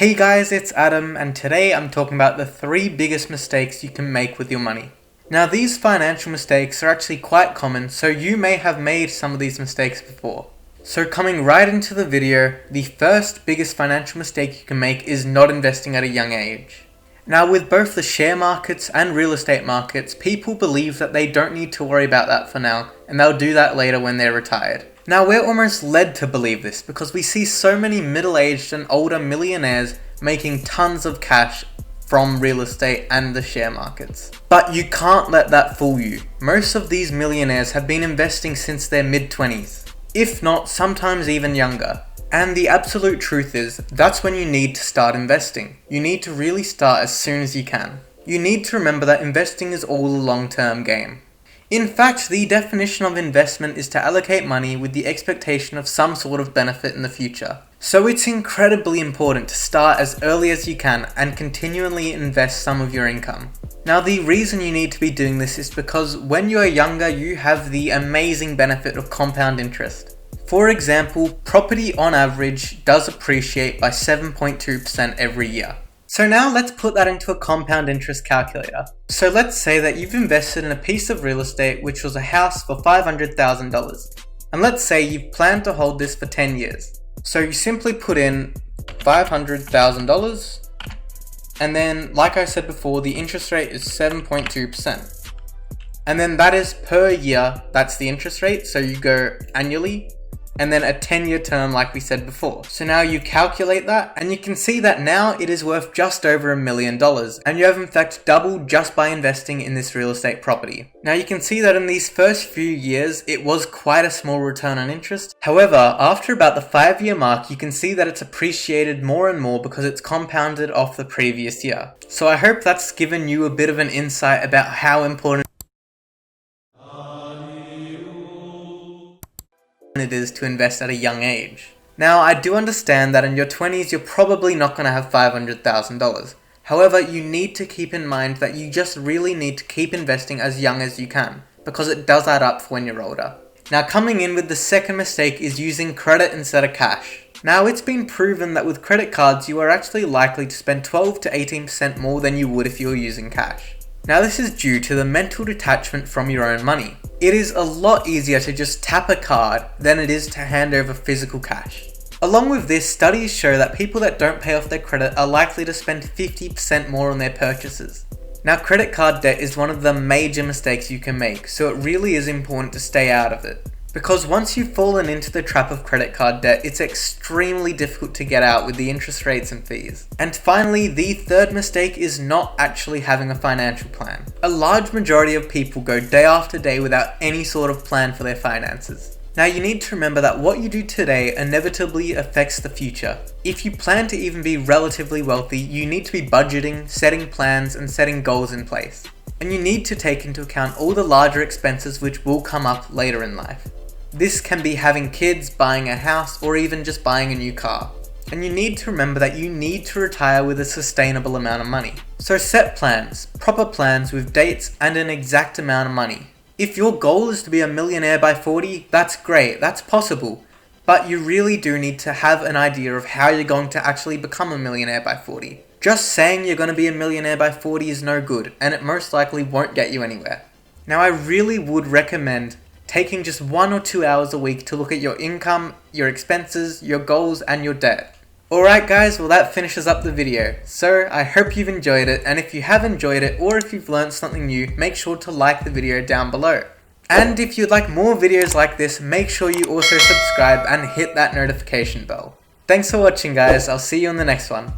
Hey guys, it's Adam, and today I'm talking about the 3 biggest mistakes you can make with your money. Now these financial mistakes are actually quite common, so you may have made some of these mistakes before. So coming right into the video, the first biggest financial mistake you can make is not investing at a young age. Now with both the share markets and real estate markets, people believe that they don't need to worry about that for now, and they'll do that later when they're retired. Now we're almost led to believe this because we see so many middle-aged and older millionaires making tons of cash from real estate and the share markets. But you can't let that fool you. Most of these millionaires have been investing since their mid-20s, if not sometimes even younger. And the absolute truth is, that's when you need to start investing. You need to really start as soon as you can. You need to remember that investing is all a long-term game. In fact, the definition of investment is to allocate money with the expectation of some sort of benefit in the future. So it's incredibly important to start as early as you can and continually invest some of your income. Now the reason you need to be doing this is because when you are younger, you have the amazing benefit of compound interest. For example, property on average does appreciate by 7.2% every year. So now let's put that into a compound interest calculator. So let's say that you've invested in a piece of real estate which was a house for $500,000. And let's say you've planned to hold this for 10 years. So you simply put in $500,000, and then like I said before, the interest rate is 7.2%. And then that is per year, that's the interest rate, so you go annually. And then a 10-year term like we said before. So now you calculate that and you can see that now it is worth just over $1 million, and you have in fact doubled just by investing in this real estate property. Now you can see that in these first few years it was quite a small return on interest. However, after about the 5-year mark you can see that it's appreciated more and more because it's compounded off the previous year. So I hope that's given you a bit of an insight about how important it is to invest at a young age. Now I do understand that in your 20s you're probably not going to have $500,000. However, you need to keep in mind that you just really need to keep investing as young as you can, because it does add up for when you're older. Now coming in with the second mistake is using credit instead of cash. Now it's been proven that with credit cards you are actually likely to spend 12 to 18% more than you would if you were using cash. Now this is due to the mental detachment from your own money. It is a lot easier to just tap a card than it is to hand over physical cash. Along with this, studies show that people that don't pay off their credit are likely to spend 50% more on their purchases. Now credit card debt is one of the major mistakes you can make, so it really is important to stay out of it. Because once you've fallen into the trap of credit card debt, it's extremely difficult to get out with the interest rates and fees. And finally, the third mistake is not actually having a financial plan. A large majority of people go day after day without any sort of plan for their finances. Now you need to remember that what you do today inevitably affects the future. If you plan to even be relatively wealthy, you need to be budgeting, setting plans, and setting goals in place. And you need to take into account all the larger expenses which will come up later in life. This can be having kids, buying a house, or even just buying a new car. And you need to remember that you need to retire with a sustainable amount of money. So set plans, proper plans with dates and an exact amount of money. If your goal is to be a millionaire by 40, that's great, that's possible. But you really do need to have an idea of how you're going to actually become a millionaire by 40. Just saying you're going to be a millionaire by 40 is no good, and it most likely won't get you anywhere. Now I really would recommend taking just 1 or 2 hours a week to look at your income, your expenses, your goals, and your debt. Alright guys, well that finishes up the video. So I hope you've enjoyed it, and if you have enjoyed it or if you've learned something new, make sure to like the video down below. And if you'd like more videos like this, make sure you also subscribe and hit that notification bell. Thanks for watching guys, I'll see you on the next one.